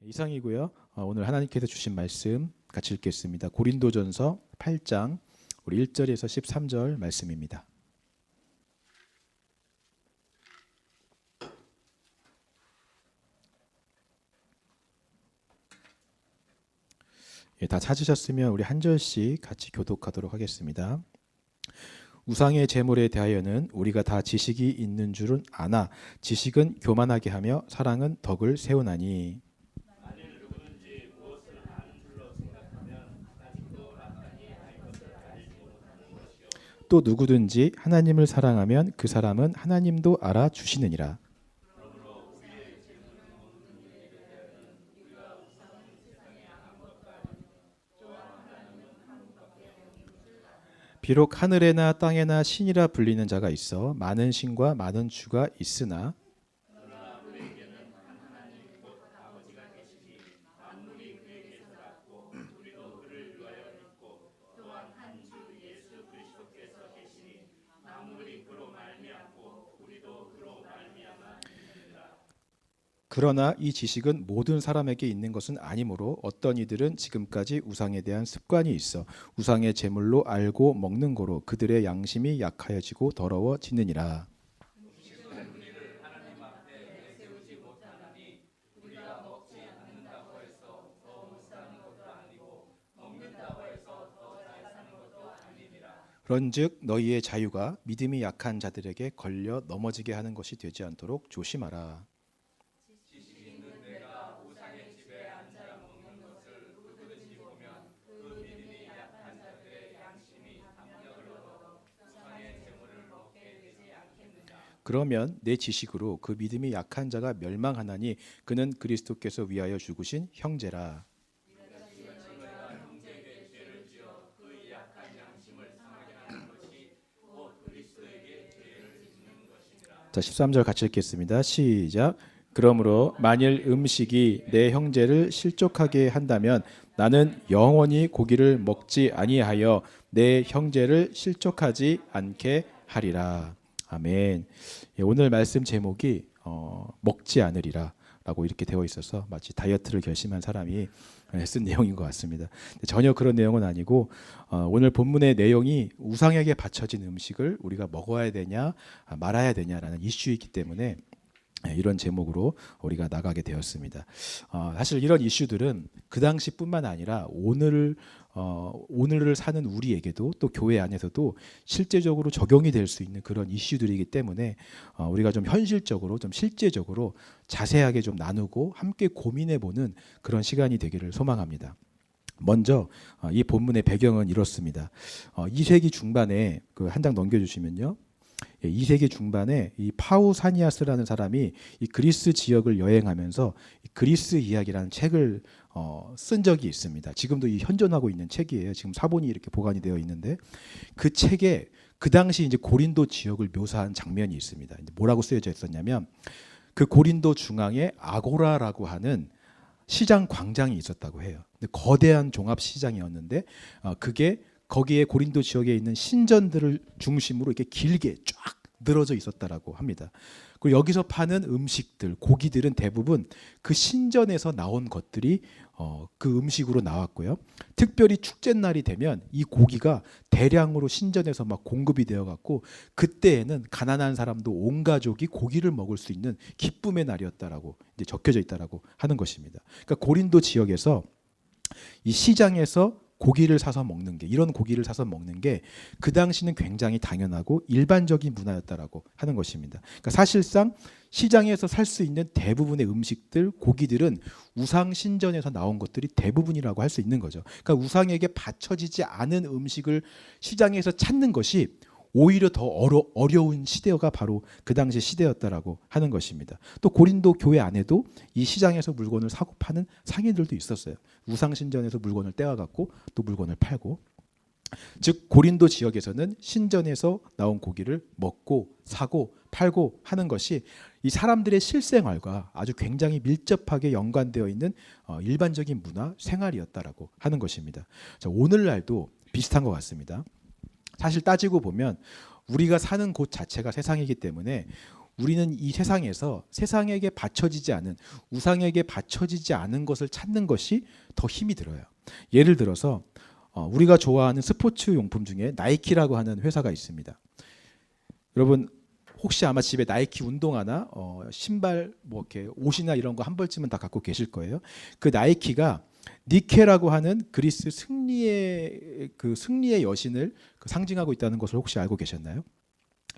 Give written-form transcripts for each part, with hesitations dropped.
이상이고요. 오늘 하나님께서 주신 말씀 같이 읽겠습니다. 고린도전서 8장 우리 1절에서 13절 말씀입니다. 다 찾으셨으면 우리 한 절씩 같이 교독하도록 하겠습니다. 우상의 제물에 대하여는 우리가 다 지식이 있는 줄은 아나 지식은 교만하게 하며 사랑은 덕을 세우나니. 또 누구든지 하나님을 사랑하면 그 사람은 하나님도 알아주시느니라. 비록 하늘에나 땅에나 신이라 불리는 자가 있어 많은 신과 많은 주가 있으나 그러나 이 지식은 모든 사람에게 있는 것은 아니므로 어떤 이들은 지금까지 우상에 대한 습관이 있어 우상의 제물로 알고 먹는 거로 그들의 양심이 약하여지고 더러워지느니라. 그런즉 너희의 자유가 믿음이 약한 자들에게 걸려 넘어지게 하는 것이 되지 않도록 조심하라. 그러면 내 지식으로 그 믿음이 약한 자가 멸망하나니 그는 그리스도께서 위하여 죽으신 형제라. 자, 13절 같이 읽겠습니다. 시작. 그러므로 만일 음식이 내 형제를 실족하게 한다면 나는 영원히 고기를 먹지 아니하여 내 형제를 실족하지 않게 하리라. 아멘. 오늘 말씀 제목이 먹지 않으리라 라고 이렇게 되어 있어서 마치 다이어트를 결심한 사람이 쓴 내용인 것 같습니다. 전혀 그런 내용은 아니고 오늘 본문의 내용이 우상에게 바쳐진 음식을 우리가 먹어야 되냐 말아야 되냐라는 이슈이기 때문에 이런 제목으로 우리가 나가게 되었습니다. 사실 이런 이슈들은 그 당시뿐만 아니라 오늘을 사는 우리에게도 또 교회 안에서도 실제적으로 적용이 될 수 있는 그런 이슈들이기 때문에 우리가 좀 현실적으로 좀 실제적으로 자세하게 좀 나누고 함께 고민해보는 그런 시간이 되기를 소망합니다. 먼저 이 본문의 배경은 이렇습니다. 2세기 중반에 그 한 장 넘겨주시면요. 2세기 중반에 이 파우사니아스라는 사람이 이 그리스 지역을 여행하면서 이 그리스 이야기라는 책을 쓴 적이 있습니다. 지금도 이 현존하고 있는 책이에요. 지금 사본이 이렇게 보관이 되어 있는데 그 책에 그 당시 이제 고린도 지역을 묘사한 장면이 있습니다. 이제 뭐라고 쓰여져 있었냐면 그 고린도 중앙에 아고라라고 하는 시장 광장이 있었다고 해요. 근데 거대한 종합 시장이었는데 그게 거기에 고린도 지역에 있는 신전들을 중심으로 이렇게 길게 쫙 늘어져 있었다라고 합니다. 그리고 여기서 파는 음식들, 고기들은 대부분 그 신전에서 나온 것들이 그 음식으로 나왔고요. 특별히 축제 날이 되면 이 고기가 대량으로 신전에서 막 공급이 되어 갖고 그때에는 가난한 사람도 온 가족이 고기를 먹을 수 있는 기쁨의 날이었다라고 이제 적혀져 있다라고 하는 것입니다. 그러니까 고린도 지역에서 이 시장에서 고기를 사서 먹는 게 이런 고기를 사서 먹는 게 그 당시는 굉장히 당연하고 일반적인 문화였다라고 하는 것입니다. 그러니까 사실상 시장에서 살 수 있는 대부분의 음식들, 고기들은 우상 신전에서 나온 것들이 대부분이라고 할 수 있는 거죠. 그러니까 우상에게 바쳐지지 않은 음식을 시장에서 찾는 것이 오히려 더 어려운 시대가 바로 그 당시 시대였다라고 하는 것입니다. 또 고린도 교회 안에도 이 시장에서 물건을 사고 파는 상인들도 있었어요. 우상 신전에서 물건을 떼와 갖고 또 물건을 팔고, 즉 고린도 지역에서는 신전에서 나온 고기를 먹고 사고 팔고 하는 것이 이 사람들의 실생활과 아주 굉장히 밀접하게 연관되어 있는 일반적인 문화 생활이었다라고 하는 것입니다. 자, 오늘날도 비슷한 것 같습니다. 사실 따지고 보면 우리가 사는 곳 자체가 세상이기 때문에 우리는 이 세상에서 세상에게 바쳐지지 않은, 우상에게 바쳐지지 않은 것을 찾는 것이 더 힘이 들어요. 예를 들어서 우리가 좋아하는 스포츠 용품 중에 나이키라고 하는 회사가 있습니다. 여러분 혹시 아마 집에 나이키 운동화나 신발 뭐 이렇게 옷이나 이런 거 한 벌쯤은 다 갖고 계실 거예요. 그 나이키가 니케라고 하는 그리스 승리의 여신을 상징하고 있다는 것을 혹시 알고 계셨나요?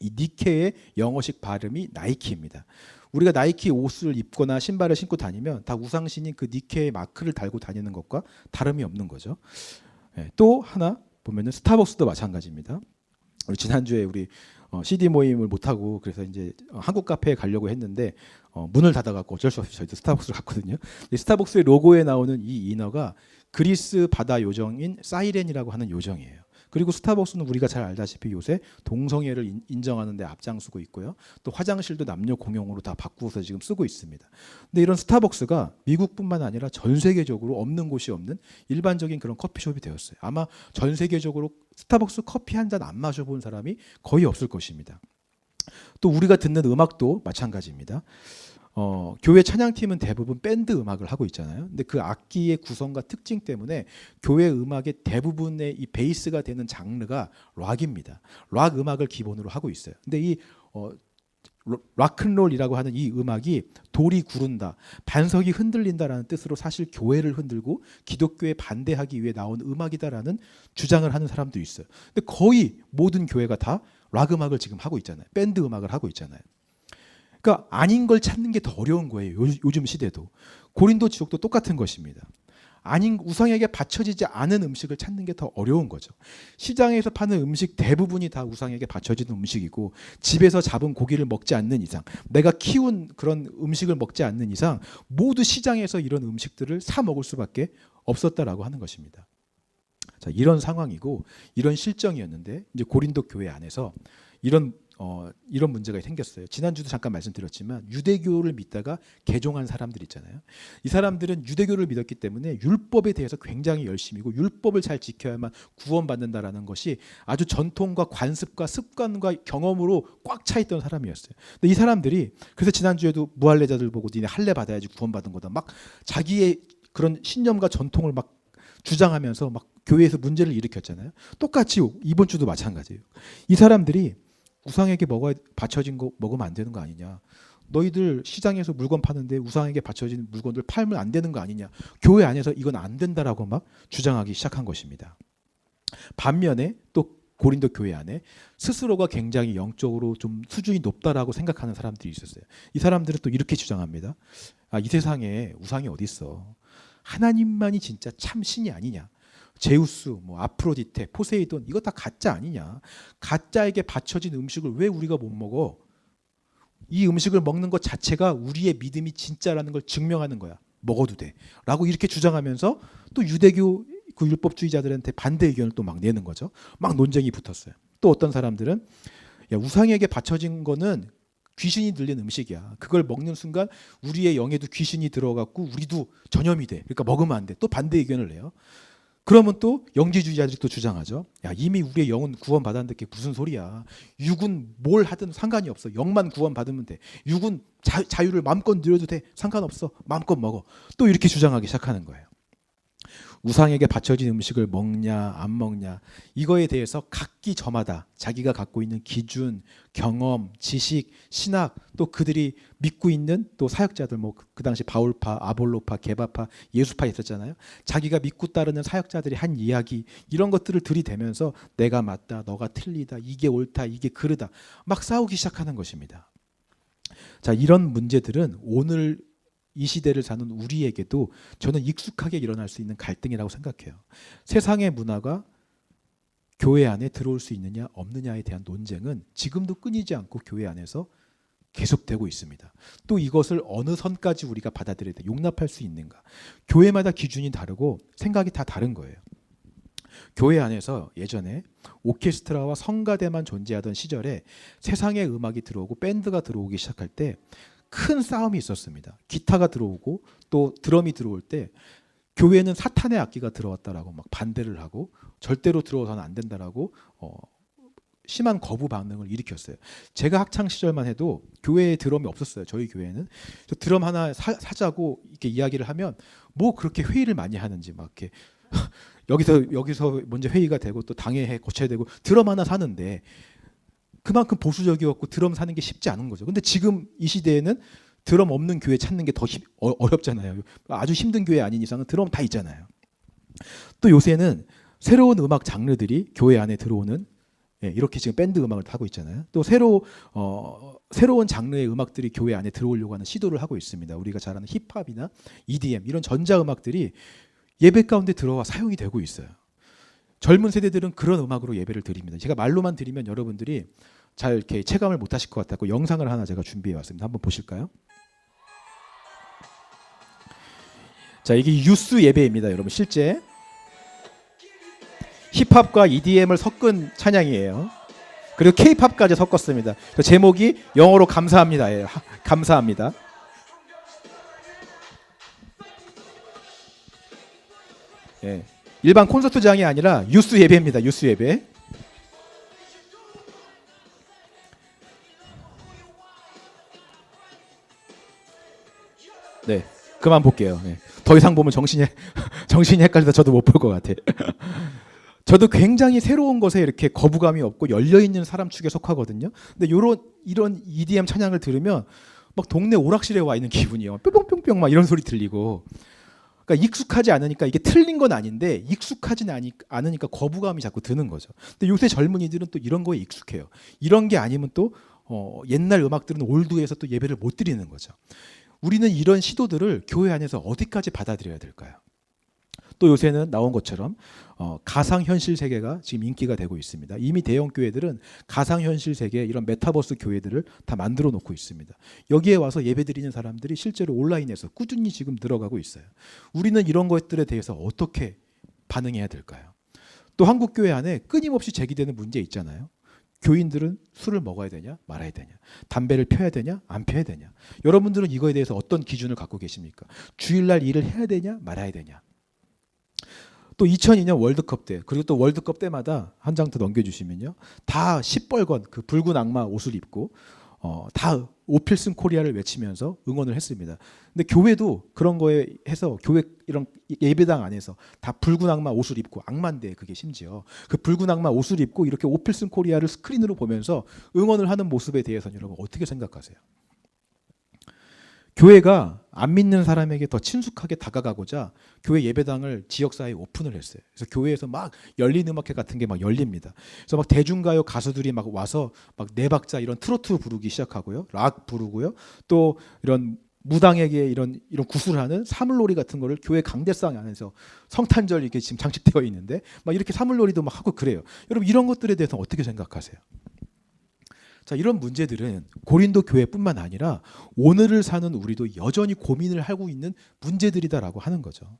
이 니케의 영어식 발음이 나이키입니다. 우리가 나이키 옷을 입거나 신발을 신고 다니면 다 우상신인 그 니케의 마크를 달고 다니는 것과 다름이 없는 거죠. 또 하나 보면은 스타벅스도 마찬가지입니다. 우리 지난주에 우리 CD 모임을 못 하고 그래서 이제 한국 카페에 가려고 했는데 문을 닫아갖고 어쩔 수 없이 저희도 스타벅스를 갔거든요. 스타벅스의 로고에 나오는 이 인어가 그리스 바다 요정인 사이렌이라고 하는 요정이에요. 그리고 스타벅스는 우리가 잘 알다시피 요새 동성애를 인정하는 데 앞장서고 있고요. 또 화장실도 남녀 공용으로 다 바꾸어서 지금 쓰고 있습니다. 근데 이런 스타벅스가 미국뿐만 아니라 전 세계적으로 없는 곳이 없는 일반적인 그런 커피숍이 되었어요. 아마 전 세계적으로 스타벅스 커피 한 잔 안 마셔본 사람이 거의 없을 것입니다. 또 우리가 듣는 음악도 마찬가지입니다. 교회 찬양팀은 대부분 밴드 음악을 하고 있잖아요. 근데 그 악기의 구성과 특징 때문에 교회 음악의 대부분의 이 베이스가 되는 장르가 락입니다. 락 음악을 기본으로 하고 있어요. 근데 이 락큰롤이라고 하는 이 음악이 돌이 구른다, 반석이 흔들린다라는 뜻으로 사실 교회를 흔들고 기독교에 반대하기 위해 나온 음악이다라는 주장을 하는 사람도 있어요. 근데 거의 모든 교회가 다 락 음악을 지금 하고 있잖아요. 밴드 음악을 하고 있잖아요. 그러니까 아닌 걸 찾는 게 더 어려운 거예요. 요즘 시대도. 고린도 지옥도 똑같은 것입니다. 아닌 우상에게 바쳐지지 않은 음식을 찾는 게 더 어려운 거죠. 시장에서 파는 음식 대부분이 다 우상에게 바쳐지는 음식이고 집에서 잡은 고기를 먹지 않는 이상, 내가 키운 그런 음식을 먹지 않는 이상 모두 시장에서 이런 음식들을 사 먹을 수밖에 없었다라고 하는 것입니다. 자, 이런 상황이고 이런 실정이었는데 이제 고린도 교회 안에서 이런 문제가 생겼어요. 지난주도 잠깐 말씀드렸지만 유대교를 믿다가 개종한 사람들 있잖아요. 이 사람들은 유대교를 믿었기 때문에 율법에 대해서 굉장히 열심이고 율법을 잘 지켜야만 구원받는다라는 것이 아주 전통과 관습과 습관과 경험으로 꽉 차 있던 사람이었어요. 근데 이 사람들이 그래서 지난주에도 무할례자들 보고 니네 할례 받아야지 구원받은 거다. 막 자기의 그런 신념과 전통을 막 주장하면서 막 교회에서 문제를 일으켰잖아요. 똑같이 이번 주도 마찬가지예요. 이 사람들이 우상에게 바쳐진 거 먹으면 안 되는 거 아니냐. 너희들 시장에서 물건 파는데 우상에게 바쳐진 물건들 팔면 안 되는 거 아니냐. 교회 안에서 이건 안 된다라고 막 주장하기 시작한 것입니다. 반면에 또 고린도 교회 안에 스스로가 굉장히 영적으로 좀 수준이 높다라고 생각하는 사람들이 있었어요. 이 사람들은 또 이렇게 주장합니다. 이 세상에 우상이 어디 있어. 하나님만이 진짜 참 신이 아니냐. 제우스, 뭐 아프로디테, 포세이돈 이거 다 가짜 아니냐. 가짜에게 바쳐진 음식을 왜 우리가 못 먹어. 이 음식을 먹는 것 자체가 우리의 믿음이 진짜라는 걸 증명하는 거야. 먹어도 돼 라고 이렇게 주장하면서 또 유대교 그 율법주의자들한테 반대 의견을 또 막 내는 거죠. 막 논쟁이 붙었어요. 또 어떤 사람들은 야, 우상에게 바쳐진 거는 귀신이 들린 음식이야. 그걸 먹는 순간 우리의 영에도 귀신이 들어갔고 우리도 전염이 돼. 그러니까 먹으면 안 돼. 또 반대 의견을 내요. 그러면 또 영지주의자들이 또 주장하죠. 야, 이미 우리의 영은 구원받았는데 그게 무슨 소리야. 육은 뭘 하든 상관이 없어. 영만 구원받으면 돼. 육은 자유를 마음껏 누려도 돼. 상관없어. 마음껏 먹어. 또 이렇게 주장하기 시작하는 거예요. 우상에게 바쳐진 음식을 먹냐 안 먹냐 이거에 대해서 각기 저마다 자기가 갖고 있는 기준, 경험, 지식, 신학 또 그들이 믿고 있는 또 사역자들 뭐 그 당시 바울파, 아볼로파, 게바파, 예수파 있었잖아요. 자기가 믿고 따르는 사역자들이 한 이야기 이런 것들을 들이대면서 내가 맞다, 너가 틀리다, 이게 옳다, 이게 그르다 막 싸우기 시작하는 것입니다. 자, 이런 문제들은 오늘 이 시대를 사는 우리에게도 저는 익숙하게 일어날 수 있는 갈등이라고 생각해요. 세상의 문화가 교회 안에 들어올 수 있느냐 없느냐에 대한 논쟁은 지금도 끊이지 않고 교회 안에서 계속되고 있습니다. 또 이것을 어느 선까지 우리가 받아들여야 돼, 용납할 수 있는가. 교회마다 기준이 다르고 생각이 다 다른 거예요. 교회 안에서 예전에 오케스트라와 성가대만 존재하던 시절에 세상의 음악이 들어오고 밴드가 들어오기 시작할 때 큰 싸움이 있었습니다. 기타가 들어오고 또 드럼이 들어올 때 교회는 사탄의 악기가 들어왔다라고 막 반대를 하고 절대로 들어와서는 안 된다라고 심한 거부 반응을 일으켰어요. 제가 학창 시절만 해도 교회에 드럼이 없었어요. 저희 교회는. 저 드럼 하나 사자고 이렇게 이야기를 하면 뭐 그렇게 회의를 많이 하는지 막 이렇게 여기서 먼저 회의가 되고 또 당회에 거쳐야 되고 드럼 하나 사는데 그만큼 보수적이었고 드럼 사는 게 쉽지 않은 거죠. 근데 지금 이 시대에는 드럼 없는 교회 찾는 게 더 어렵잖아요. 아주 힘든 교회 아닌 이상은 드럼 다 있잖아요. 또 요새는 새로운 음악 장르들이 교회 안에 들어오는 이렇게 지금 밴드 음악을 하고 있잖아요. 또 새로운 장르의 음악들이 교회 안에 들어오려고 하는 시도를 하고 있습니다. 우리가 잘 아는 힙합이나 EDM 이런 전자음악들이 예배 가운데 들어와 사용이 되고 있어요. 젊은 세대들은 그런 음악으로 예배를 드립니다. 제가 말로만 드리면 여러분들이 잘 이렇게 체감을 못 하실 것 같고 영상을 하나 제가 준비해 왔습니다. 한번 보실까요? 자, 이게 유스 예배입니다, 여러분. 실제 힙합과 EDM을 섞은 찬양이에요. 그리고 K-팝까지 섞었습니다. 그 제목이 영어로 감사합니다예요. 감사합니다. 예. 일반 콘서트장이 아니라 유스 예배입니다. 유스 예배. 네, 그만 볼게요. 네. 더 이상 보면 정신이 헷갈려서 저도 못 볼 것 같아요. 저도 굉장히 새로운 것에 이렇게 거부감이 없고 열려 있는 사람 축에 속하거든요. 근데 이런 EDM 찬양을 들으면 막 동네 오락실에 와 있는 기분이요. 뿅뿅뿅뿅 막 이런 소리 들리고. 그러니까 익숙하지 않으니까 이게 틀린 건 아닌데 익숙하지 않으니까 거부감이 자꾸 드는 거죠. 근데 요새 젊은이들은 또 이런 거에 익숙해요. 이런 게 아니면 또 옛날 음악들은 올드해서 또 예배를 못 드리는 거죠. 우리는 이런 시도들을 교회 안에서 어디까지 받아들여야 될까요? 또 요새는 나온 것처럼 가상현실 세계가 지금 인기가 되고 있습니다. 이미 대형 교회들은 가상현실 세계 이런 메타버스 교회들을 다 만들어 놓고 있습니다. 여기에 와서 예배드리는 사람들이 실제로 온라인에서 꾸준히 지금 늘어가고 있어요. 우리는 이런 것들에 대해서 어떻게 반응해야 될까요? 또 한국 교회 안에 끊임없이 제기되는 문제 있잖아요. 교인들은 술을 먹어야 되냐 말아야 되냐, 담배를 펴야 되냐 안 펴야 되냐. 여러분들은 이거에 대해서 어떤 기준을 갖고 계십니까? 주일날 일을 해야 되냐 말아야 되냐. 또 2002년 월드컵 때, 그리고 또 월드컵 때마다 한 장 더 넘겨주시면요, 다 시뻘건 그 붉은 악마 옷을 입고 다 오필슨 코리아를 외치면서 응원을 했습니다. 근데 교회도 그런 거에 해서 교회 이런 예배당 안에서 다 붉은 악마 옷을 입고, 악마인데 그게 심지어 그 붉은 악마 옷을 입고 이렇게 오필슨 코리아를 스크린으로 보면서 응원을 하는 모습에 대해서는 여러분 어떻게 생각하세요? 교회가 안 믿는 사람에게 더 친숙하게 다가가고자 교회 예배당을 지역사회에 오픈을 했어요. 그래서 교회에서 막 열린 음악회 같은 게 막 열립니다. 그래서 막 대중가요 가수들이 막 와서 막 네 박자 이런 트로트 부르기 시작하고요, 락 부르고요, 또 이런 무당에게 이런 구슬을 하는 사물놀이 같은 거를 교회 강대상 안에서 성탄절 이렇게 지금 장식되어 있는데 막 이렇게 사물놀이도 막 하고 그래요. 여러분 이런 것들에 대해서 어떻게 생각하세요? 자, 이런 문제들은 고린도 교회뿐만 아니라 오늘을 사는 우리도 여전히 고민을 하고 있는 문제들이다라고 하는 거죠.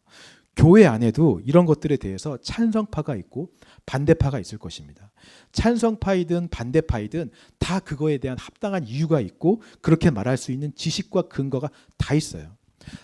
교회 안에도 이런 것들에 대해서 찬성파가 있고 반대파가 있을 것입니다. 찬성파이든 반대파이든 다 그거에 대한 합당한 이유가 있고 그렇게 말할 수 있는 지식과 근거가 다 있어요.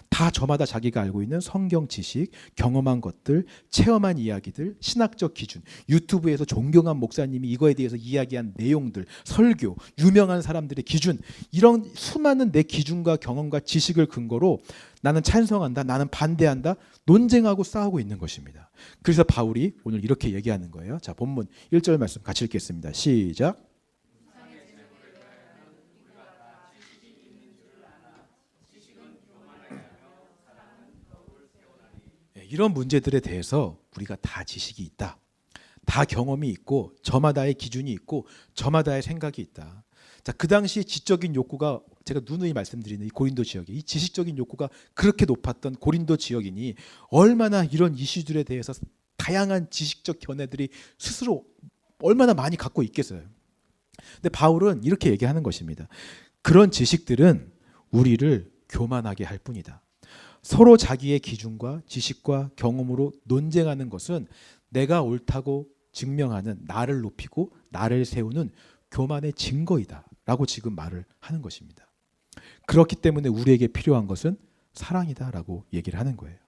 다 저마다 자기가 알고 있는 성경 지식, 경험한 것들, 체험한 이야기들, 신학적 기준, 유튜브에서 존경한 목사님이 이거에 대해서 이야기한 내용들, 설교, 유명한 사람들의 기준, 이런 수많은 내 기준과 경험과 지식을 근거로 나는 찬성한다, 나는 반대한다, 논쟁하고 싸우고 있는 것입니다. 그래서 바울이 오늘 이렇게 얘기하는 거예요. 자, 본문 1절 말씀 같이 읽겠습니다. 시작. 이런 문제들에 대해서 우리가 다 지식이 있다, 다 경험이 있고 저마다의 기준이 있고 저마다의 생각이 있다. 자, 그 당시 지적인 욕구가, 제가 누누이 말씀드리는 이 고린도 지역에 이 지식적인 욕구가 그렇게 높았던 고린도 지역이니 얼마나 이런 이슈들에 대해서 다양한 지식적 견해들이 스스로 얼마나 많이 갖고 있겠어요. 근데 바울은 이렇게 얘기하는 것입니다. 그런 지식들은 우리를 교만하게 할 뿐이다. 서로 자기의 기준과 지식과 경험으로 논쟁하는 것은 내가 옳다고 증명하는, 나를 높이고 나를 세우는 교만의 증거이다 라고 지금 말을 하는 것입니다. 그렇기 때문에 우리에게 필요한 것은 사랑이다 라고 얘기를 하는 거예요.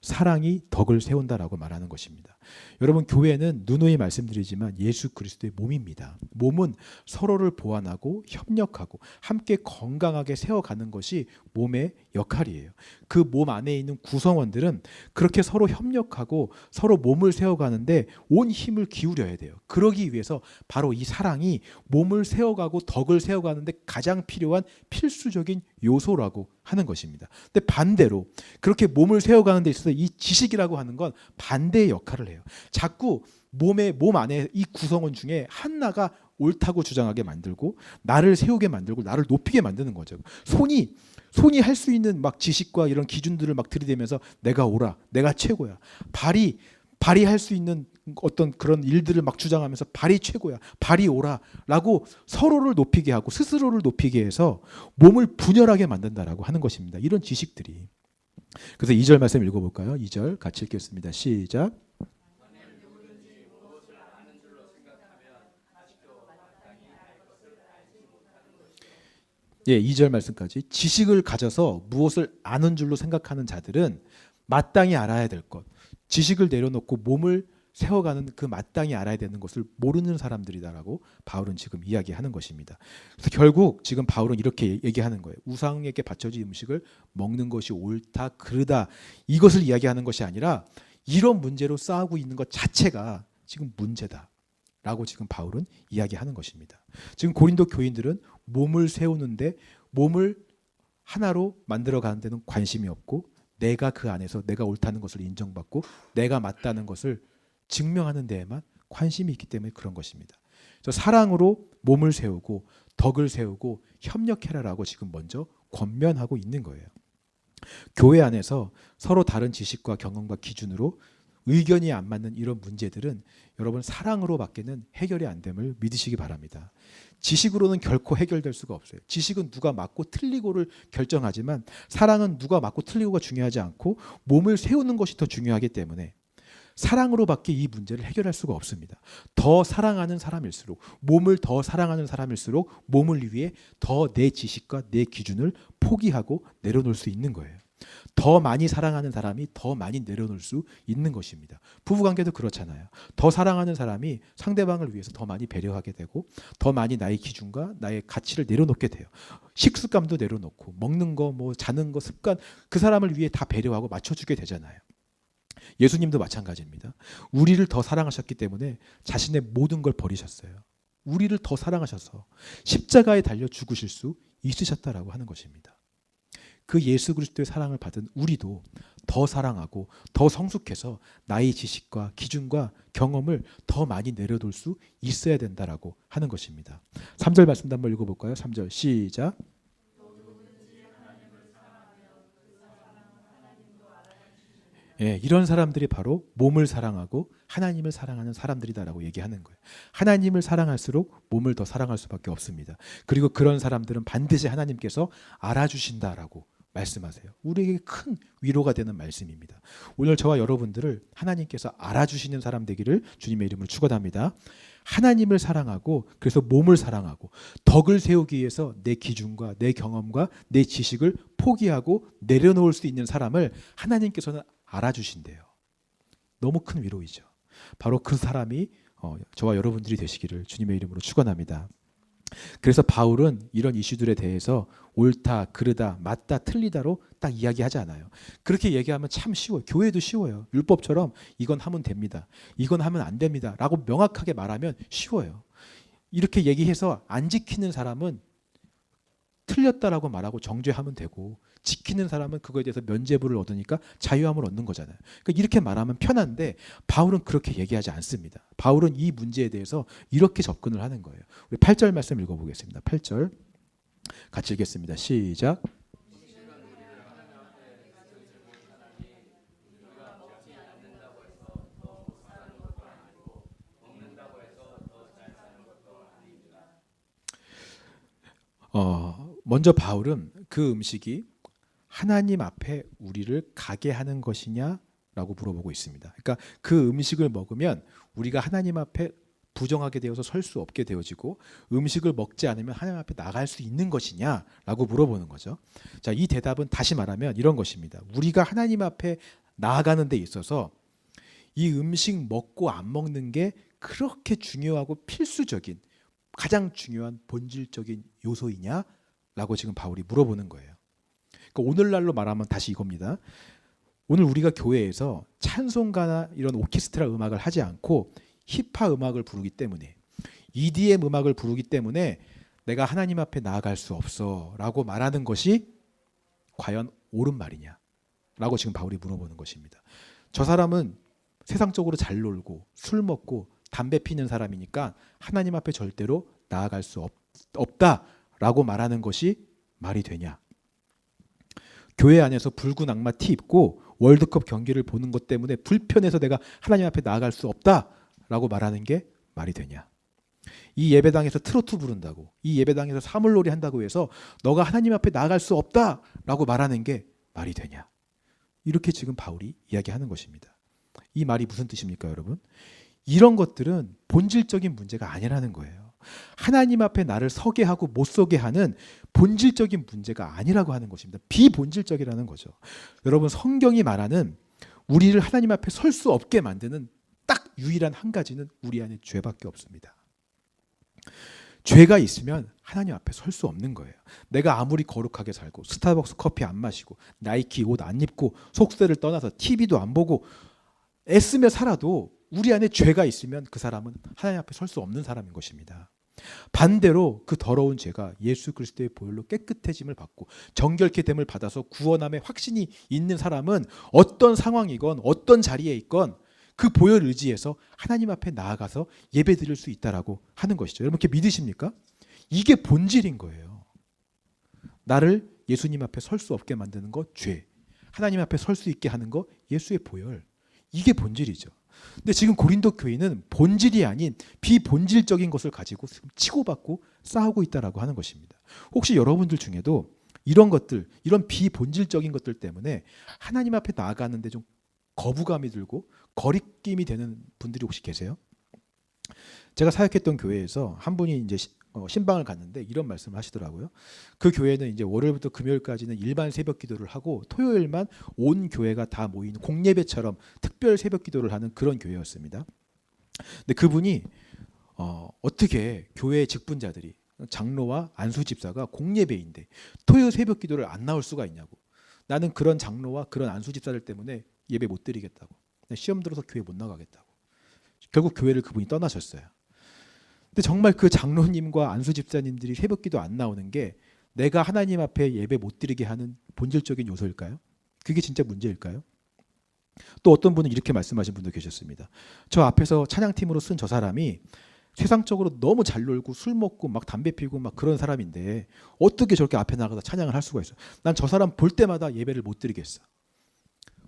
사랑이 덕을 세운다라고 말하는 것입니다. 여러분, 교회는 누누이 말씀드리지만 예수 그리스도의 몸입니다. 몸은 서로를 보완하고 협력하고 함께 건강하게 세워가는 것이 몸의 역할이에요. 그 몸 안에 있는 구성원들은 그렇게 서로 협력하고 서로 몸을 세워가는데 온 힘을 기울여야 돼요. 그러기 위해서 바로 이 사랑이 몸을 세워가고 덕을 세워가는데 가장 필요한 필수적인 요소라고 하는 것입니다. 근데 반대로 그렇게 몸을 세워가는 데 있어서 이 지식이라고 하는 건 반대의 역할을 해요. 자꾸 몸 안에 이 구성원 중에 하나가 옳다고 주장하게 만들고 나를 세우게 만들고 나를 높이게 만드는 거죠. 손이 할 수 있는 막 지식과 이런 기준들을 막 들이대면서 내가 옳아, 내가 최고야. 발이 할 수 있는 어떤 그런 일들을 막 주장하면서 발이 최고야, 발이 옳아라고 서로를 높이게 하고 스스로를 높이게 해서 몸을 분열하게 만든다라고 하는 것입니다. 이런 지식들이. 그래서 2절 말씀 읽어볼까요? 2절 같이 읽겠습니다. 시작. 예, 2절 말씀까지. 지식을 가져서 무엇을 아는 줄로 생각하는 자들은 마땅히 알아야 될 것, 지식을 내려놓고 몸을 세워가는 그 마땅히 알아야 되는 것을 모르는 사람들이다라고 바울은 지금 이야기하는 것입니다. 그래서 결국 지금 바울은 이렇게 얘기하는 거예요. 우상에게 바쳐진 음식을 먹는 것이 옳다, 그르다, 이것을 이야기하는 것이 아니라 이런 문제로 싸우고 있는 것 자체가 지금 문제다 라고 지금 바울은 이야기하는 것입니다. 지금 고린도 교인들은 몸을 세우는데 몸을 하나로 만들어가는 데는 관심이 없고 내가 그 안에서 내가 옳다는 것을 인정받고 내가 맞다는 것을 증명하는 데에만 관심이 있기 때문에 그런 것입니다. 그래서 사랑으로 몸을 세우고 덕을 세우고 협력해라라고 지금 먼저 권면하고 있는 거예요. 교회 안에서 서로 다른 지식과 경험과 기준으로 의견이 안 맞는 이런 문제들은 여러분 사랑으로밖에는 해결이 안 됨을 믿으시기 바랍니다. 지식으로는 결코 해결될 수가 없어요. 지식은 누가 맞고 틀리고를 결정하지만 사랑은 누가 맞고 틀리고가 중요하지 않고 몸을 세우는 것이 더 중요하기 때문에 사랑으로밖에 이 문제를 해결할 수가 없습니다. 더 사랑하는 사람일수록 몸을 더 사랑하는 사람일수록 몸을 위해 더 내 지식과 내 기준을 포기하고 내려놓을 수 있는 거예요. 더 많이 사랑하는 사람이 더 많이 내려놓을 수 있는 것입니다. 부부관계도 그렇잖아요. 더 사랑하는 사람이 상대방을 위해서 더 많이 배려하게 되고 더 많이 나의 기준과 나의 가치를 내려놓게 돼요. 식습관도 내려놓고 먹는 거, 뭐 자는 거, 습관, 그 사람을 위해 다 배려하고 맞춰주게 되잖아요. 예수님도 마찬가지입니다. 우리를 더 사랑하셨기 때문에 자신의 모든 걸 버리셨어요. 우리를 더 사랑하셔서 십자가에 달려 죽으실 수 있으셨다라고 하는 것입니다. 그 예수 그리스도의 사랑을 받은 우리도 더 사랑하고 더 성숙해서 나의 지식과 기준과 경험을 더 많이 내려놓을 수 있어야 된다라고 하는 것입니다. 3절 말씀도 한번 읽어볼까요? 3절 시작. 예, 이런 사람들이 바로 몸을 사랑하고 하나님을 사랑하는 사람들이다라고 얘기하는 거예요. 하나님을 사랑할수록 몸을 더 사랑할 수밖에 없습니다. 그리고 그런 사람들은 반드시 하나님께서 알아주신다라고 말씀하세요. 우리에게 큰 위로가 되는 말씀입니다. 오늘 저와 여러분들을 하나님께서 알아주시는 사람 되기를 주님의 이름으로 축원합니다. 하나님을 사랑하고 그래서 몸을 사랑하고 덕을 세우기 위해서 내 기준과 내 경험과 내 지식을 포기하고 내려놓을 수 있는 사람을 하나님께서는 알아주신대요. 너무 큰 위로이죠. 바로 그 사람이 저와 여러분들이 되시기를 주님의 이름으로 축원합니다. 그래서 바울은 이런 이슈들에 대해서 옳다, 그르다, 맞다, 틀리다로 딱 이야기하지 않아요. 그렇게 얘기하면 참 쉬워요. 교회도 쉬워요. 율법처럼 이건 하면 됩니다, 이건 하면 안 됩니다 라고 명확하게 말하면 쉬워요. 이렇게 얘기해서 안 지키는 사람은 틀렸다라고 말하고 정죄하면 되고 지키는 사람은 그거에 대해서 면죄부를 얻으니까 자유함을 얻는 거잖아요. 그러니까 이렇게 말하면 편한데 바울은 그렇게 얘기하지 않습니다. 바울은 이 문제에 대해서 이렇게 접근을 하는 거예요. 우리 8절 말씀 읽어보겠습니다. 8절 같이 읽겠습니다. 시작. 먼저 바울은 그 음식이 하나님 앞에 우리를 가게 하는 것이냐라고 물어보고 있습니다. 그러니까 그 음식을 먹으면 우리가 하나님 앞에 부정하게 되어서 설 수 없게 되어지고 음식을 먹지 않으면 하나님 앞에 나갈 수 있는 것이냐라고 물어보는 거죠. 자, 이 대답은 다시 말하면 이런 것입니다. 우리가 하나님 앞에 나아가는 데 있어서 이 음식 먹고 안 먹는 게 그렇게 중요하고 필수적인 가장 중요한 본질적인 요소이냐? 라고 지금 바울이 물어보는 거예요. 그러니까 오늘날로 말하면 다시 이겁니다. 오늘 우리가 교회에서 찬송가나 이런 오케스트라 음악을 하지 않고 힙합 음악을 부르기 때문에 EDM 음악을 부르기 때문에 내가 하나님 앞에 나아갈 수 없어 라고 말하는 것이 과연 옳은 말이냐 라고 지금 바울이 물어보는 것입니다. 저 사람은 세상적으로 잘 놀고 술 먹고 담배 피는 사람이니까 하나님 앞에 절대로 나아갈 수 없다라고 말하는 것이 말이 되냐? 교회 안에서 붉은 악마 티 입고 월드컵 경기를 보는 것 때문에 불편해서 내가 하나님 앞에 나아갈 수 없다라고 말하는 게 말이 되냐? 이 예배당에서 트로트 부른다고, 이 예배당에서 사물놀이 한다고 해서 너가 하나님 앞에 나아갈 수 없다라고 말하는 게 말이 되냐? 이렇게 지금 바울이 이야기하는 것입니다. 이 말이 무슨 뜻입니까, 여러분? 이런 것들은 본질적인 문제가 아니라는 거예요. 하나님 앞에 나를 서게 하고 못 서게 하는 본질적인 문제가 아니라고 하는 것입니다. 비본질적이라는 거죠. 여러분, 성경이 말하는 우리를 하나님 앞에 설 수 없게 만드는 딱 유일한 한 가지는 우리 안에 죄밖에 없습니다. 죄가 있으면 하나님 앞에 설 수 없는 거예요. 내가 아무리 거룩하게 살고 스타벅스 커피 안 마시고 나이키 옷 안 입고 속세를 떠나서 TV도 안 보고 애쓰며 살아도 우리 안에 죄가 있으면 그 사람은 하나님 앞에 설 수 없는 사람인 것입니다. 반대로 그 더러운 죄가 예수 그리스도의 보혈로 깨끗해짐을 받고 정결케 됨을 받아서 구원함의 확신이 있는 사람은 어떤 상황이건 어떤 자리에 있건 그 보혈 의지에서 하나님 앞에 나아가서 예배드릴 수 있다라고 하는 것이죠. 여러분, 이렇게 믿으십니까? 이게 본질인 거예요. 나를 예수님 앞에 설 수 없게 만드는 거 죄, 하나님 앞에 설 수 있게 하는 거 예수의 보혈, 이게 본질이죠. 근데 지금 고린도 교회는 본질이 아닌 비본질적인 것을 가지고 치고받고 싸우고 있다라고 하는 것입니다. 혹시 여러분들 중에도 이런 것들, 이런 비본질적인 것들 때문에 하나님 앞에 나아가는데 좀 거부감이 들고 거리낌이 되는 분들이 혹시 계세요? 제가 사역했던 교회에서 한 분이 이제 신방을 갔는데 이런 말씀을 하시더라고요. 그 교회는 이제 월요일부터 금요일까지는 일반 새벽 기도를 하고 토요일만 온 교회가 다 모이는 공예배처럼 특별 새벽 기도를 하는 그런 교회였습니다. 근데 그분이 어떻게 교회 직분자들이 장로와 안수 집사가 공예배인데 토요일 새벽 기도를 안 나올 수가 있냐고. 나는 그런 장로와 그런 안수 집사들 때문에 예배 못 드리겠다고. 시험 들어서 교회 못 나가겠다고. 결국 교회를 그분이 떠나셨어요. 근데 정말 그 장로님과 안수 집사님들이 새벽기도 안 나오는 게 내가 하나님 앞에 예배 못 드리게 하는 본질적인 요소일까요? 그게 진짜 문제일까요? 또 어떤 분은 이렇게 말씀하신 분도 계셨습니다. 저 앞에서 찬양팀으로 쓴 저 사람이 세상적으로 너무 잘 놀고 술 먹고 막 담배 피우고 막 그런 사람인데 어떻게 저렇게 앞에 나가서 찬양을 할 수가 있어? 난 저 사람 볼 때마다 예배를 못 드리겠어.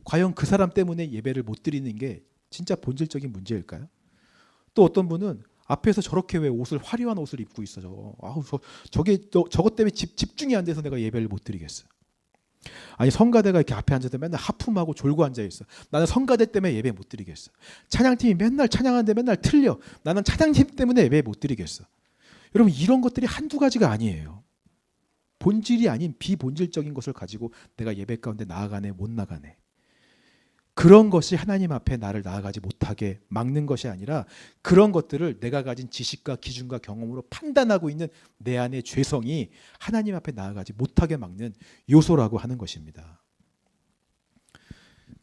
과연 그 사람 때문에 예배를 못 드리는 게 진짜 본질적인 문제일까요? 또 어떤 분은 앞에서 저렇게 왜 옷을 화려한 옷을 입고 있어 저것 때문에 집중이 안 돼서 내가 예배를 못 드리겠어. 아니 성가대가 이렇게 앞에 앉아서 맨날 하품하고 졸고 앉아 있어. 나는 성가대 때문에 예배 못 드리겠어. 찬양팀이 맨날 찬양하는데 맨날 틀려. 나는 찬양팀 때문에 예배 못 드리겠어. 여러분, 이런 것들이 한두 가지가 아니에요. 본질이 아닌 비본질적인 것을 가지고 내가 예배 가운데 나아가네 못 나가네. 그런 것이 하나님 앞에 나를 나아가지 못하게 막는 것이 아니라 그런 것들을 내가 가진 지식과 기준과 경험으로 판단하고 있는 내 안의 죄성이 하나님 앞에 나아가지 못하게 막는 요소라고 하는 것입니다.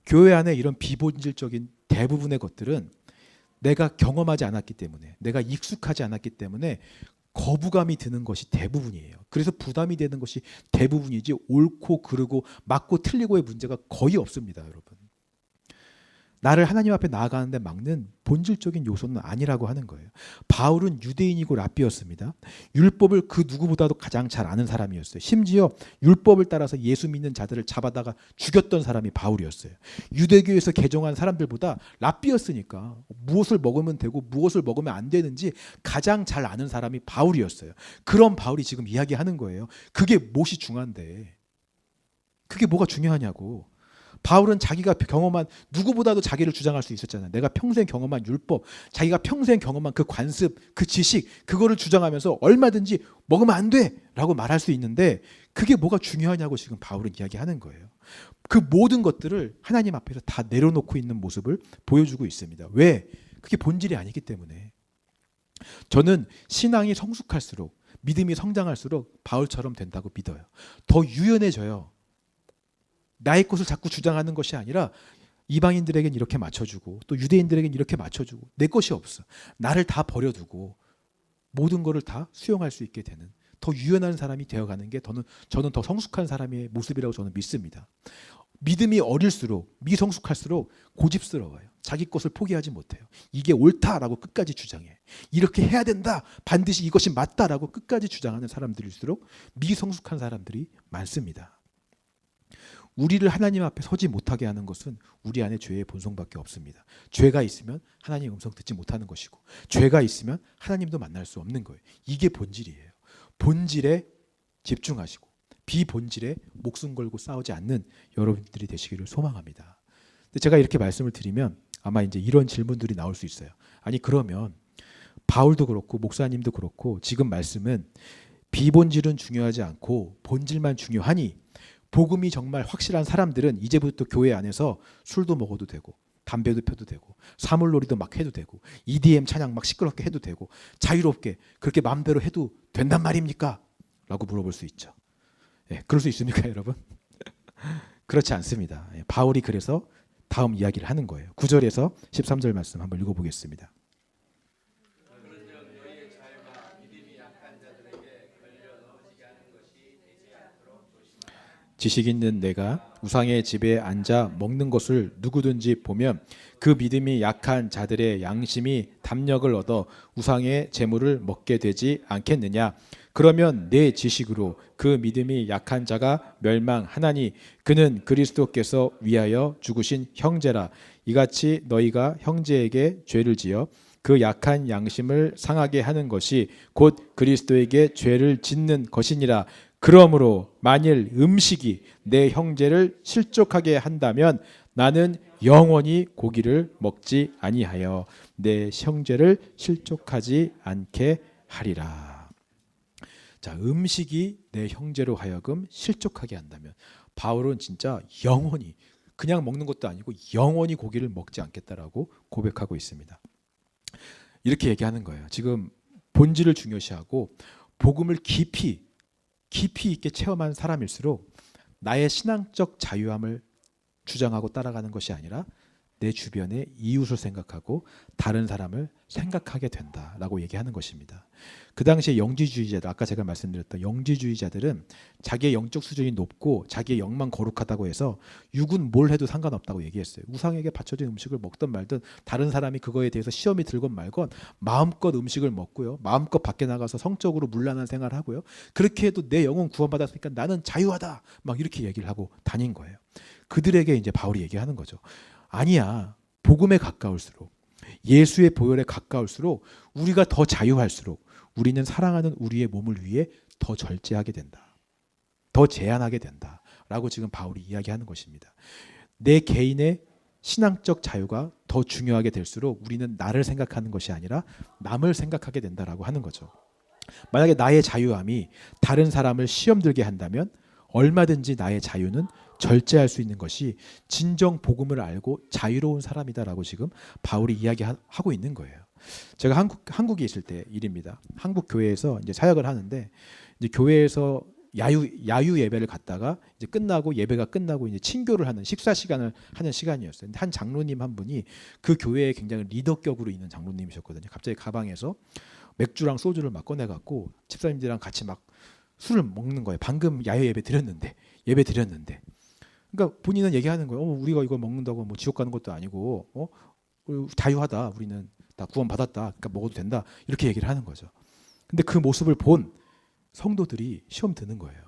교회 안에 이런 비본질적인 대부분의 것들은 내가 경험하지 않았기 때문에, 내가 익숙하지 않았기 때문에 거부감이 드는 것이 대부분이에요. 그래서 부담이 되는 것이 대부분이지 옳고 그르고 맞고 틀리고의 문제가 거의 없습니다, 여러분. 나를 하나님 앞에 나아가는데 막는 본질적인 요소는 아니라고 하는 거예요. 바울은 유대인이고 랍비였습니다. 율법을 그 누구보다도 가장 잘 아는 사람이었어요. 심지어 율법을 따라서 예수 믿는 자들을 잡아다가 죽였던 사람이 바울이었어요. 유대교에서 개종한 사람들보다 랍비였으니까 무엇을 먹으면 되고 무엇을 먹으면 안 되는지 가장 잘 아는 사람이 바울이었어요. 그런 바울이 지금 이야기하는 거예요. 그게 무엇이 중요한데, 그게 뭐가 중요하냐고. 바울은 자기가 경험한, 누구보다도 자기를 주장할 수 있었잖아요. 내가 평생 경험한 율법, 자기가 평생 경험한 그 관습, 그 지식, 그거를 주장하면서 얼마든지 먹으면 안 돼 라고 말할 수 있는데 그게 뭐가 중요하냐고 지금 바울은 이야기하는 거예요. 그 모든 것들을 하나님 앞에서 다 내려놓고 있는 모습을 보여주고 있습니다. 왜? 그게 본질이 아니기 때문에. 저는 신앙이 성숙할수록, 믿음이 성장할수록 바울처럼 된다고 믿어요. 더 유연해져요. 나의 것을 자꾸 주장하는 것이 아니라 이방인들에겐 이렇게 맞춰주고 또 유대인들에겐 이렇게 맞춰주고 내 것이 없어. 나를 다 버려두고 모든 것을 다 수용할 수 있게 되는 더 유연한 사람이 되어가는 게 저는 더 성숙한 사람의 모습이라고 저는 믿습니다. 믿음이 어릴수록, 미성숙할수록 고집스러워요. 자기 것을 포기하지 못해요. 이게 옳다라고 끝까지 주장해. 이렇게 해야 된다. 반드시 이것이 맞다라고 끝까지 주장하는 사람들일수록 미성숙한 사람들이 많습니다. 우리를 하나님 앞에 서지 못하게 하는 것은 우리 안에 죄의 본성밖에 없습니다. 죄가 있으면 하나님 음성 듣지 못하는 것이고, 죄가 있으면 하나님도 만날 수 없는 거예요. 이게 본질이에요. 본질에 집중하시고 비본질에 목숨 걸고 싸우지 않는 여러분들이 되시기를 소망합니다. 근데 제가 이렇게 말씀을 드리면 아마 이제 이런 질문들이 나올 수 있어요. 아니 그러면 바울도 그렇고 목사님도 그렇고 지금 말씀은 비본질은 중요하지 않고 본질만 중요하니 복음이 정말 확실한 사람들은 이제부터 교회 안에서 술도 먹어도 되고 담배도 펴도 되고 사물놀이도 막 해도 되고 EDM 찬양 막 시끄럽게 해도 되고 자유롭게 그렇게 마음대로 해도 된단 말입니까? 라고 물어볼 수 있죠. 예, 그럴 수 있습니까 여러분? 그렇지 않습니다. 예, 바울이 그래서 다음 이야기를 하는 거예요. 9절에서 13절 말씀 한번 읽어보겠습니다. 지식 있는 내가 우상의 집에 앉아 먹는 것을 누구든지 보면 그 믿음이 약한 자들의 양심이 담력을 얻어 우상의 재물을 먹게 되지 않겠느냐. 그러면 내 지식으로 그 믿음이 약한 자가 멸망하나니 그는 그리스도께서 위하여 죽으신 형제라. 이같이 너희가 형제에게 죄를 지어 그 약한 양심을 상하게 하는 것이 곧 그리스도에게 죄를 짓는 것이니라. 그러므로 만일 음식이 내 형제를 실족하게 한다면 나는 영원히 고기를 먹지 아니하여 내 형제를 실족하지 않게 하리라. 자, 음식이 내 형제로 하여금 실족하게 한다면 바울은 진짜 영원히 그냥 먹는 것도 아니고 영원히 고기를 먹지 않겠다라고 고백하고 있습니다. 이렇게 얘기하는 거예요. 지금 본질을 중요시하고 복음을 깊이 있게 체험한 사람일수록 나의 신앙적 자유함을 주장하고 따라가는 것이 아니라 내 주변의 이웃을 생각하고 다른 사람을 생각하게 된다라고 얘기하는 것입니다. 그 당시에 영지주의자들, 아까 제가 말씀드렸던 영지주의자들은 자기의 영적 수준이 높고 자기의 영만 거룩하다고 해서 육은 뭘 해도 상관없다고 얘기했어요. 우상에게 바쳐진 음식을 먹든 말든 다른 사람이 그거에 대해서 시험이 들건 말건 마음껏 음식을 먹고요. 마음껏 밖에 나가서 성적으로 문란한 생활을 하고요. 그렇게 해도 내 영은 구원받았으니까 나는 자유하다. 막 이렇게 얘기를 하고 다닌 거예요. 그들에게 이제 바울이 얘기하는 거죠. 아니야. 복음에 가까울수록 예수의 보혈에 가까울수록 우리가 더 자유할수록 우리는 사랑하는 우리의 몸을 위해 더 절제하게 된다. 더 제한하게 된다. 라고 지금 바울이 이야기하는 것입니다. 내 개인의 신앙적 자유가 더 중요하게 될수록 우리는 나를 생각하는 것이 아니라 남을 생각하게 된다라고 하는 거죠. 만약에 나의 자유함이 다른 사람을 시험 들게 한다면 얼마든지 나의 자유는 절제할 수 있는 것이 진정 복음을 알고 자유로운 사람이다라고 지금 바울이 이야기하고 있는 거예요. 제가 한국에 있을 때 일입니다. 한국 교회에서 이제 사역을 하는데 이제 교회에서 야유 예배를 갔다가 이제 예배가 끝나고 이제 친교를 하는 식사 시간을 하는 시간이었어요. 근데 한 장로님 한 분이 그 교회에 굉장히 리더격으로 있는 장로님이셨거든요. 갑자기 가방에서 맥주랑 소주를 막 꺼내갖고 집사님들이랑 같이 막 술을 먹는 거예요. 방금 야유 예배 드렸는데. 그러니까 본인은 얘기하는 거예요. 우리가 이거 먹는다고 뭐 지옥 가는 것도 아니고, 자유하다. 우리는 다 구원 받았다. 그러니까 먹어도 된다. 이렇게 얘기를 하는 거죠. 근데 그 모습을 본 성도들이 시험 드는 거예요.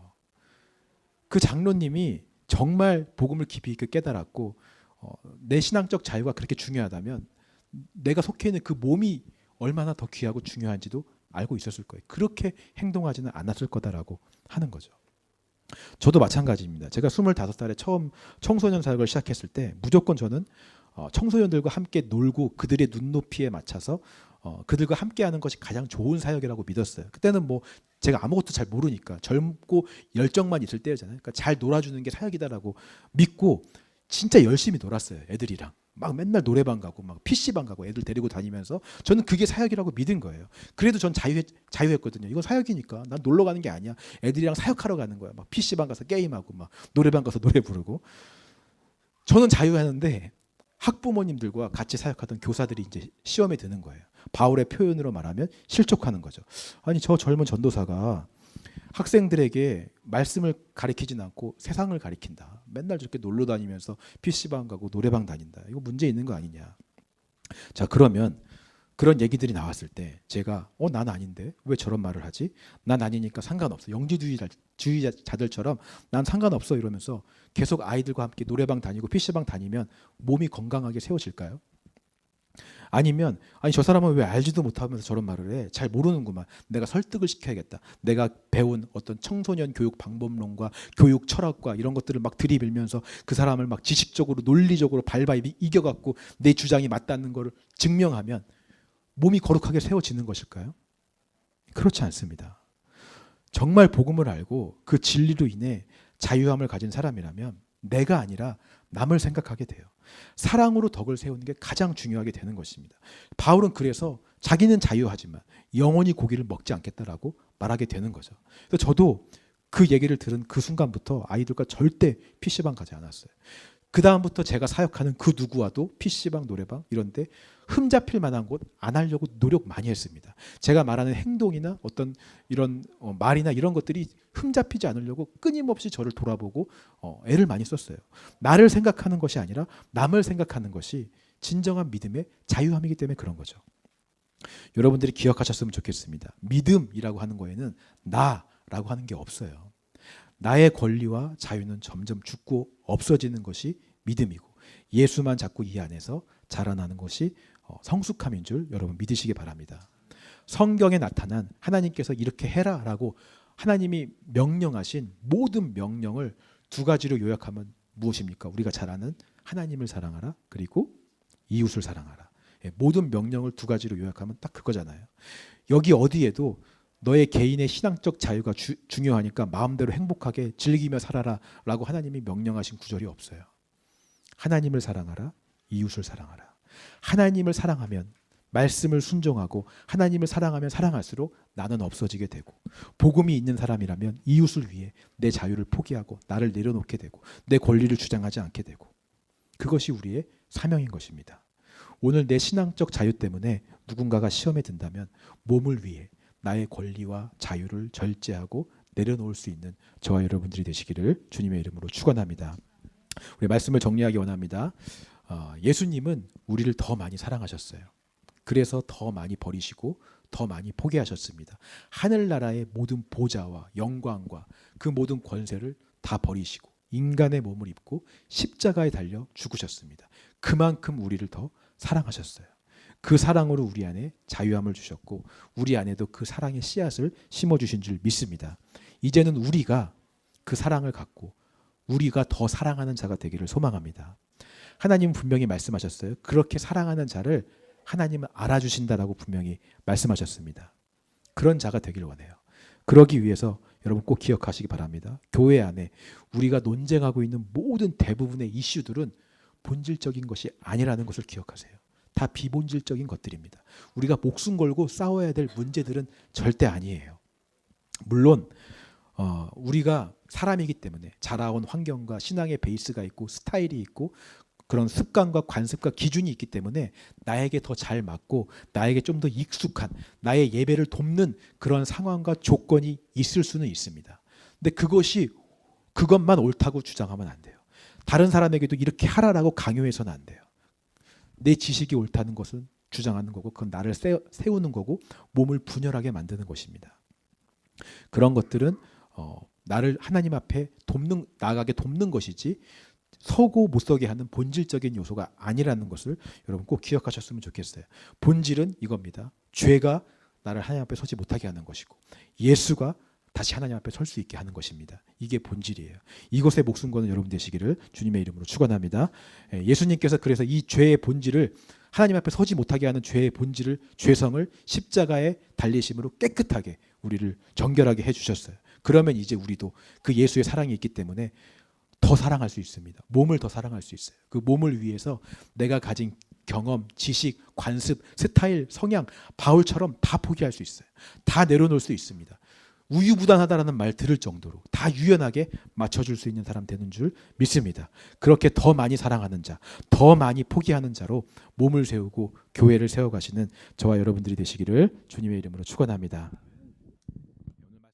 그 장로님이 정말 복음을 깊이 있게 깨달았고, 내 신앙적 자유가 그렇게 중요하다면 내가 속해 있는 그 몸이 얼마나 더 귀하고 중요한지도 알고 있었을 거예요. 그렇게 행동하지는 않았을 거다라고 하는 거죠. 저도 마찬가지입니다. 제가 25살에 처음 청소년 사역을 시작했을 때 무조건 저는 청소년들과 함께 놀고 그들의 눈높이에 맞춰서 그들과 함께하는 것이 가장 좋은 사역이라고 믿었어요. 그때는 뭐 제가 아무것도 잘 모르니까 젊고 열정만 있을 때잖아요. 그러니까 잘 놀아주는 게 사역이다라고 믿고 진짜 열심히 놀았어요. 애들이랑 막 맨날 노래방 가고 막 PC방 가고 애들 데리고 다니면서 저는 그게 사역이라고 믿은 거예요. 그래도 전 자유했거든요. 이건 사역이니까 난 놀러 가는 게 아니야. 애들이랑 사역하러 가는 거야. 막 PC방 가서 게임하고 막 노래방 가서 노래 부르고. 저는 자유하는데 학부모님들과 같이 사역하던 교사들이 이제 시험에 드는 거예요. 바울의 표현으로 말하면 실족하는 거죠. 아니 저 젊은 전도사가 학생들에게 말씀을 가리키진 않고 세상을 가리킨다. 맨날 저렇게 놀러 다니면서 PC방 가고 노래방 다닌다. 이거 문제 있는 거 아니냐. 자, 그러면 그런 얘기들이 나왔을 때 제가 난 아닌데 왜 저런 말을 하지? 난 아니니까 상관없어. 영지주의자들처럼 난 상관없어 이러면서 계속 아이들과 함께 노래방 다니고 PC방 다니면 몸이 건강하게 세워질까요? 아니면 아니 저 사람은 왜 알지도 못하면서 저런 말을 해? 잘 모르는구만. 내가 설득을 시켜야겠다. 내가 배운 어떤 청소년 교육 방법론과 교육 철학과 이런 것들을 막 들이밀면서 그 사람을 막 지식적으로 논리적으로 발바이 이겨갖고 내 주장이 맞다는 것을 증명하면 몸이 거룩하게 세워지는 것일까요? 그렇지 않습니다. 정말 복음을 알고 그 진리로 인해 자유함을 가진 사람이라면 내가 아니라 남을 생각하게 돼요. 사랑으로 덕을 세우는 게 가장 중요하게 되는 것입니다. 바울은 그래서 자기는 자유하지만 영원히 고기를 먹지 않겠다라고 말하게 되는 거죠. 그래서 저도 그 얘기를 들은 그 순간부터 아이들과 절대 PC방 가지 않았어요. 그 다음부터 제가 사역하는 그 누구와도 PC방, 노래방 이런 데 흠잡힐 만한 곳 안 하려고 노력 많이 했습니다. 제가 말하는 행동이나 어떤 이런 말이나 이런 것들이 흠잡히지 않으려고 끊임없이 저를 돌아보고 애를 많이 썼어요. 나를 생각하는 것이 아니라 남을 생각하는 것이 진정한 믿음의 자유함이기 때문에 그런 거죠. 여러분들이 기억하셨으면 좋겠습니다. 믿음이라고 하는 거에는 나라고 하는 게 없어요. 나의 권리와 자유는 점점 죽고 없어지는 것이 믿음이고 예수만 자꾸 이 안에서 자라나는 것이 성숙함인 줄 여러분 믿으시기 바랍니다. 성경에 나타난 하나님께서 이렇게 해라라고 하나님이 명령하신 모든 명령을 두 가지로 요약하면 무엇입니까? 우리가 잘 아는 하나님을 사랑하라 그리고 이웃을 사랑하라. 모든 명령을 두 가지로 요약하면 딱 그거잖아요. 여기 어디에도 너의 개인의 신앙적 자유가 중요하니까 마음대로 행복하게 즐기며 살아라 라고 하나님이 명령하신 구절이 없어요. 하나님을 사랑하라, 이웃을 사랑하라. 하나님을 사랑하면 말씀을 순종하고 하나님을 사랑하면 사랑할수록 나는 없어지게 되고 복음이 있는 사람이라면 이웃을 위해 내 자유를 포기하고 나를 내려놓게 되고 내 권리를 주장하지 않게 되고 그것이 우리의 사명인 것입니다. 오늘 내 신앙적 자유 때문에 누군가가 시험에 든다면 몸을 위해 나의 권리와 자유를 절제하고 내려놓을 수 있는 저와 여러분들이 되시기를 주님의 이름으로 축원합니다. 우리 말씀을 정리하기 원합니다. 예수님은 우리를 더 많이 사랑하셨어요. 그래서 더 많이 버리시고 더 많이 포기하셨습니다. 하늘나라의 모든 보좌와 영광과 그 모든 권세를 다 버리시고 인간의 몸을 입고 십자가에 달려 죽으셨습니다. 그만큼 우리를 더 사랑하셨어요. 그 사랑으로 우리 안에 자유함을 주셨고 우리 안에도 그 사랑의 씨앗을 심어주신 줄 믿습니다. 이제는 우리가 그 사랑을 갖고 우리가 더 사랑하는 자가 되기를 소망합니다. 하나님은 분명히 말씀하셨어요. 그렇게 사랑하는 자를 하나님은 알아주신다라고 분명히 말씀하셨습니다. 그런 자가 되길 원해요. 그러기 위해서 여러분 꼭 기억하시기 바랍니다. 교회 안에 우리가 논쟁하고 있는 모든 대부분의 이슈들은 본질적인 것이 아니라는 것을 기억하세요. 다 비본질적인 것들입니다. 우리가 목숨 걸고 싸워야 될 문제들은 절대 아니에요. 물론 우리가 사람이기 때문에 자라온 환경과 신앙의 베이스가 있고 스타일이 있고 그런 습관과 관습과 기준이 있기 때문에 나에게 더 잘 맞고 나에게 좀 더 익숙한 나의 예배를 돕는 그런 상황과 조건이 있을 수는 있습니다. 근데 그것만 옳다고 주장하면 안 돼요. 다른 사람에게도 이렇게 하라라고 강요해서는 안 돼요. 내 지식이 옳다는 것은 주장하는 거고 그건 나를 세우는 거고 몸을 분열하게 만드는 것입니다. 그런 것들은 나를 하나님 앞에 나아가게 돕는 것이지 서고 못 서게 하는 본질적인 요소가 아니라는 것을 여러분 꼭 기억하셨으면 좋겠어요. 본질은 이겁니다. 죄가 나를 하나님 앞에 서지 못하게 하는 것이고 예수가 다시 하나님 앞에 설 수 있게 하는 것입니다. 이게 본질이에요. 이것에 목숨 거는 여러분 되시기를 주님의 이름으로 축원합니다. 예수님께서 그래서 이 죄의 본질을 하나님 앞에 서지 못하게 하는 죄의 본질을 죄성을 십자가에 달리심으로 깨끗하게 우리를 정결하게 해주셨어요. 그러면 이제 우리도 그 예수의 사랑이 있기 때문에 더 사랑할 수 있습니다. 몸을 더 사랑할 수 있어요. 그 몸을 위해서 내가 가진 경험, 지식, 관습, 스타일, 성향, 바울처럼 다 포기할 수 있어요. 다 내려놓을 수 있습니다. 우유부단하다라는 말 들을 정도로 다 유연하게 맞춰줄 수 있는 사람 되는 줄 믿습니다. 그렇게 더 많이 사랑하는 자, 더 많이 포기하는 자로 몸을 세우고 교회를 세워가시는 저와 여러분들이 되시기를 주님의 이름으로 축원합니다.